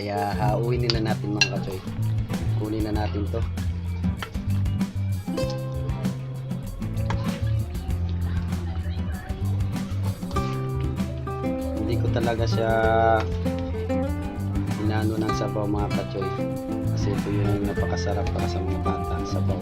Kaya hauin na natin mga kachoy. Kunin na natin to. Hindi ko talaga siya inano ng sabaw mga kachoy. Kasi ito yung napakasarap para sa mga bata, sabaw.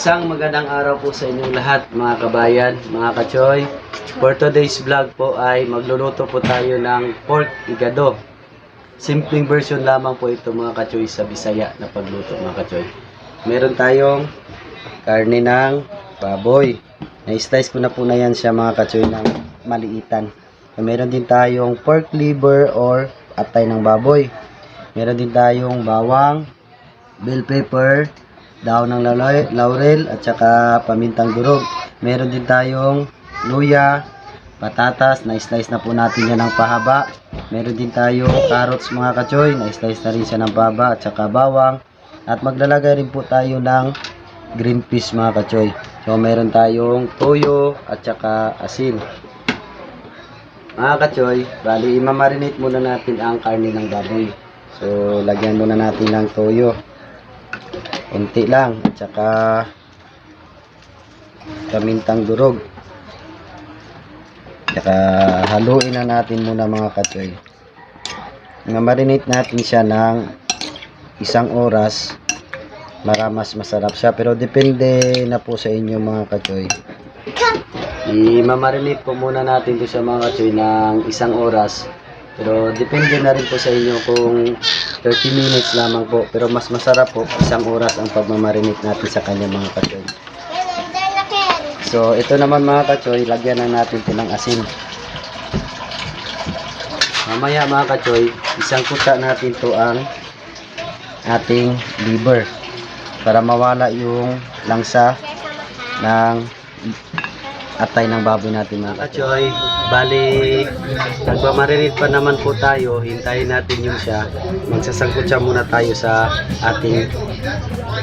Isang magandang araw po sa inyong lahat mga kabayan, mga kachoy. For today's vlog po ay magluluto po tayo ng pork igado. Simpleng version lamang po ito mga kachoy sa Bisaya na pagluto mga kachoy. Meron tayong karne ng baboy. Na-slice ko na po na yan siya mga kachoy ng maliitan. Meron din tayong pork liver or atay ng baboy. Meron din tayong bawang, bell pepper, daon ng laurel at saka pamintang durog. Meron din tayong luya, patatas, na-slice na po natin yan ng pahaba. Meron din tayong carrots mga kachoy, na-slice na rin siya ng pahaba at saka bawang. At maglalagay rin po tayo ng green peas mga kachoy. So meron tayong toyo at saka asin. Mga kachoy, bali imamarinate muna natin ang karne ng baboy. So lagyan muna natin ng toyo. Unti lang at saka pamintang durog. Saka haluin na natin muna mga kachoy. Marinate natin siya ng 1 oras para mas masarap siya, pero depende na po sa inyo mga kachoy. I-marinate po muna natin ito sa mga kachoy ng 1 oras. Pero depende na rin po sa inyo kung 30 minutes lamang po. Pero mas masarap po 1 oras ang pagmamarinate natin sa kanya mga kachoy. So ito naman mga kachoy, lagyan na natin ito ng asin. Mamaya mga kachoy, isang kuta natin to ang ating liver para mawala yung langsa ng atay ng baboy natin mga kachoy. Bali, nagmamarinate pa naman po tayo. Hintayin natin yung siya. Magsasangkot siya muna tayo sa ating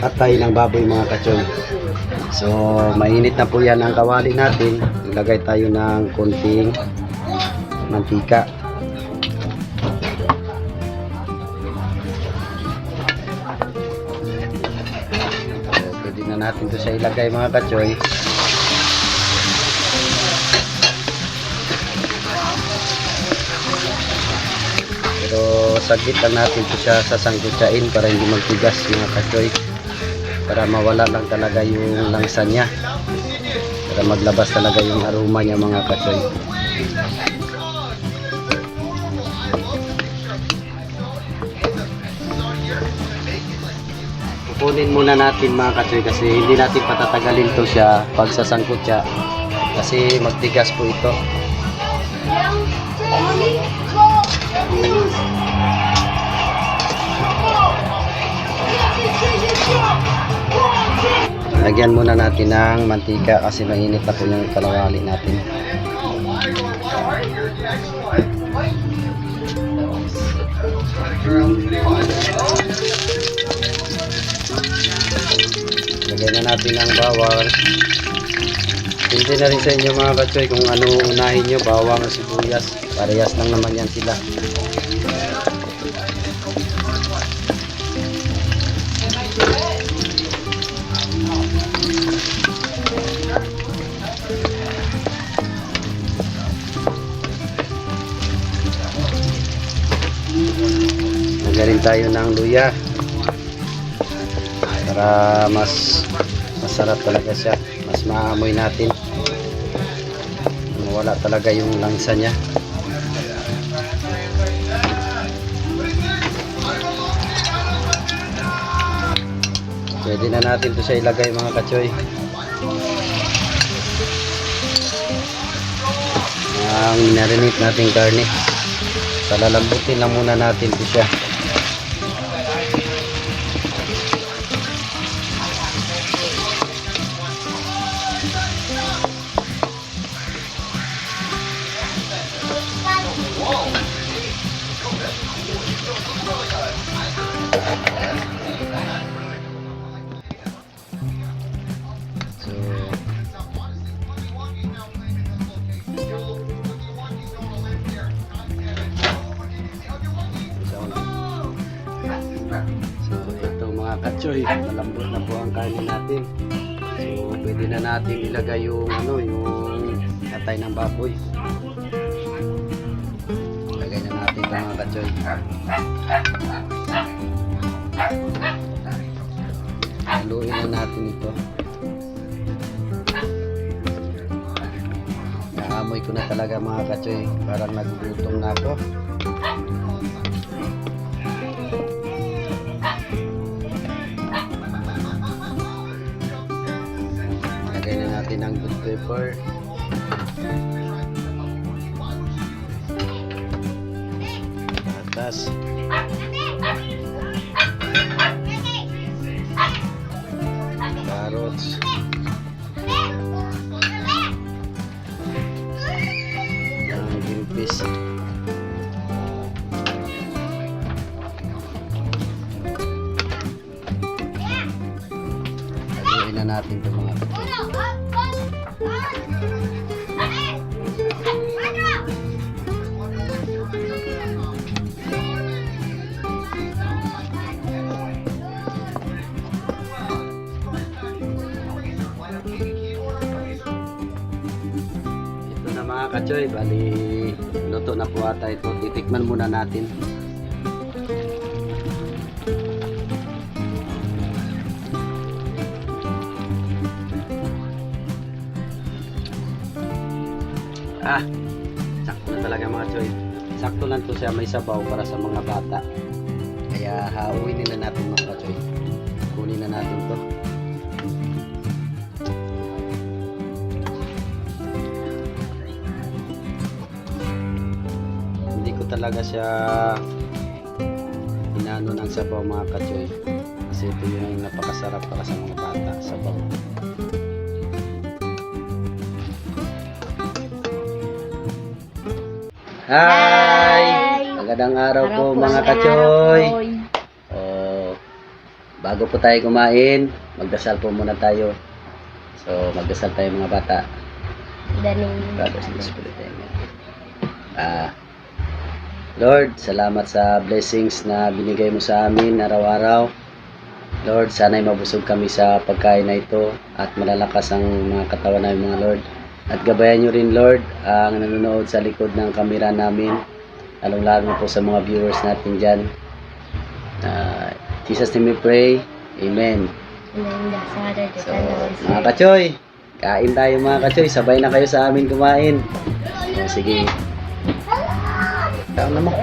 atay ng baboy mga kachoy. So mainit na po yan ang kawali natin. Ilagay tayo ng konting mantika. So pwede na natin to siya ilagay mga kachoy. Pero saglit lang natin ito siya sasangkutsain para hindi magtigas mga kachoy, para mawala lang talaga yung langsa niya, para maglabas talaga yung aroma niya mga kachoy. Kukunin muna natin mga kachoy kasi hindi natin patatagalin to siya pag sasangkutsa kasi magtigas po ito. Lagyan muna natin ng mantika kasi mainit na po yung kalawali natin. Lagyan na natin ng bawang. Hindi na rin sa inyo mga kachoy kung ano unahin nyo, bawang o sibuyas. Parehas lang naman yan sila. Lagyan tayo ng luya para mas masarap talaga siya, mas maamoy natin, wala talaga yung langsa niya. Pwede na natin to siya ilagay mga kachoy. Ang minarinate natin karne, palalambutin lang muna natin to siya. So, so ito mga katsoy, malambot na po ang kanin natin. So, pwede na natin ilagay yung yung atay ng baboy. Ilagay na natin ito mga katsoy. Haluin na natin ito. Naamoy ko na talaga mga katsoy. Parang nagugutom na ako. Lagay na natin ang good pepper. Atas. Carrots. Ang gimpis. Haluin na natin ito mga kapatid. Ito na mga katsoy, bali luto na po ata ito. Titikman muna natin. Sakto na talaga mga choy. Sakto lang to siya, may sabaw para sa mga bata. Kaya hauin nila natin mga choy. Kunin na natin to. Hindi ko talaga siya inano ng sabaw mga kachoy. Kasi ito yung napakasarap para sa mga bata, sabaw. Hi! Magandang araw po mga kachoy. Bago po tayo kumain, magdasal po muna tayo. So, magdasal tayo mga bata. Brothers in the Spirit. Lord, salamat sa blessings na binigay mo sa amin araw-araw. Lord, sana'y mabusog kami sa pagkain na ito at malalakas ang mga katawan namin mga Lord. At gabayan nyo rin Lord ang nanonood sa likod ng kamera namin, lalong-lalo po sa mga viewers natin dyan. Jesus name we pray, Amen. So, mga kachoy, kain tayo mga kachoy, sabay na kayo sa amin kumain. O, sige, kain naman.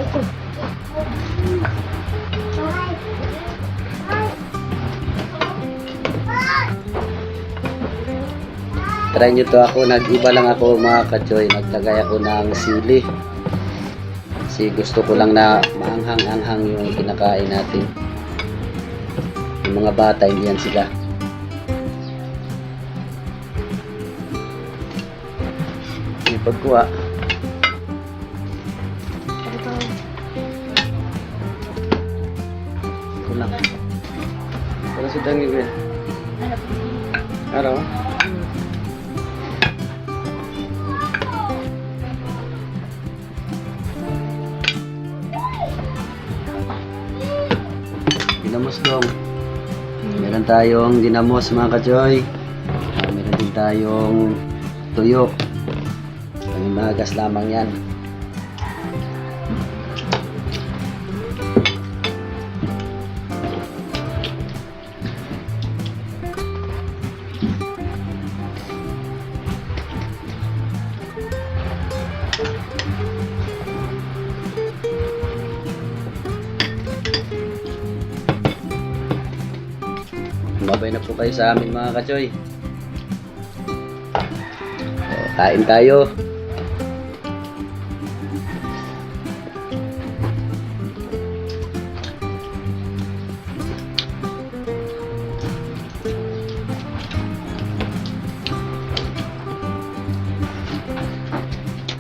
Try nyo to ako, nag-iba lang ako mga kachoy, nagtagay ako ng sili. Kasi gusto ko lang na maanghang-anghang yung kinakain natin. Yung mga bata, hindi yan sila. Yung pagkuha. Ito lang. Para sa dangin ko yan. Araw? Dinamos dong. Meron tayong dinamos mga kachoy. Meron din tayong tuyo. May magas lamang yan. Babay na po kayo sa amin mga kachoy. So, kain tayo.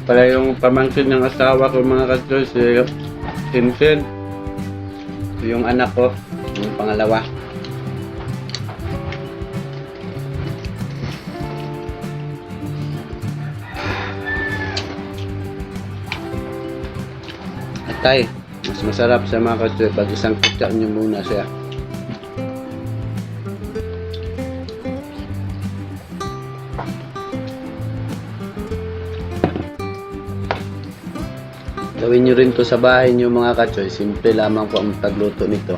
pala yung pamangkin ng asawa ko mga ka-choy, si Sinsin. Yung anak ko, yung pangalawa. Atay, mas masarap sa mga ka-choy pag isang kutsa nyo muna siya. Gawin nyo rin to sa bahay nyo mga ka-choy. Simple lamang po ang pagluto nito.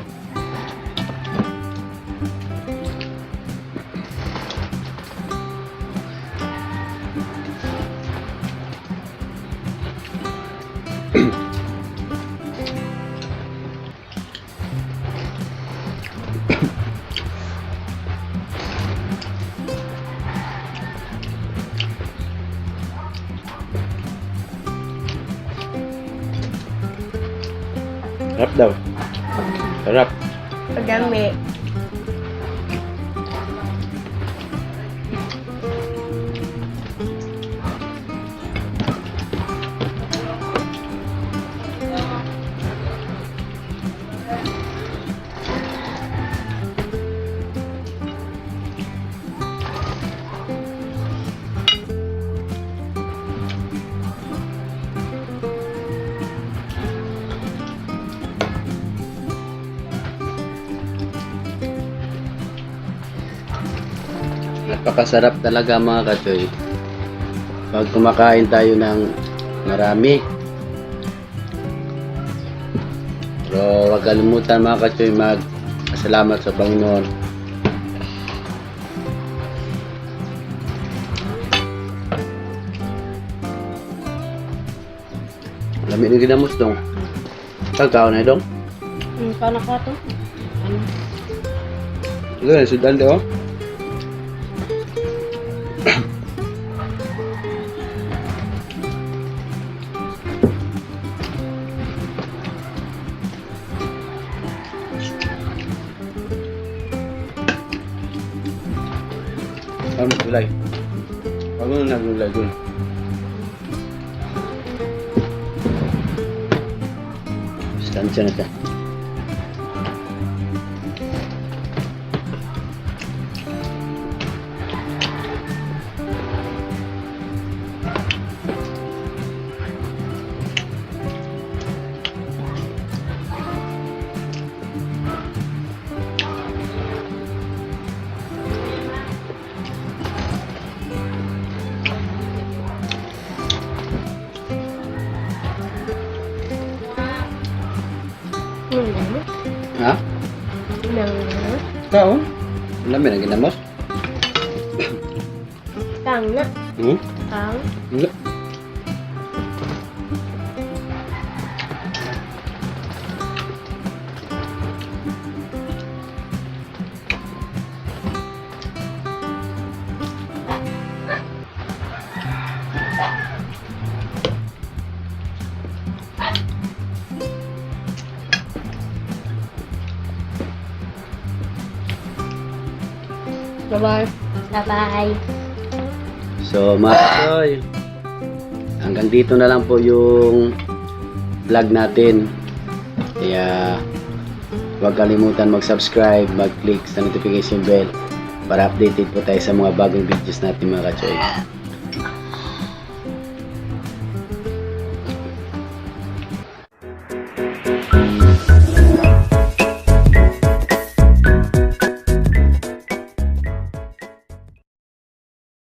Sarap daw. Sarap. Pagdami. Napakasarap talaga mga ka-choy. Pag kumakain tayo ng marami. Pero huwag kalimutan mga ka-choy mag-salamat sa Panginoon. Lamig na ginamos dong. Pagkaon na dong. Paano ka to? Ano? Ito, sudan daw. Ano gulay? Ano na gulay dun? Stansya na siya. Ha? Kaon? Lami na ginamos? Kang na. Kang. Hindi. Bye-bye. Bye-bye. So mga ka-choy, hanggang dito na lang po yung vlog natin. Kaya huwag kalimutan mag-subscribe, mag-click sa notification bell para updated po tayo sa mga bagong videos natin mga ka-choy.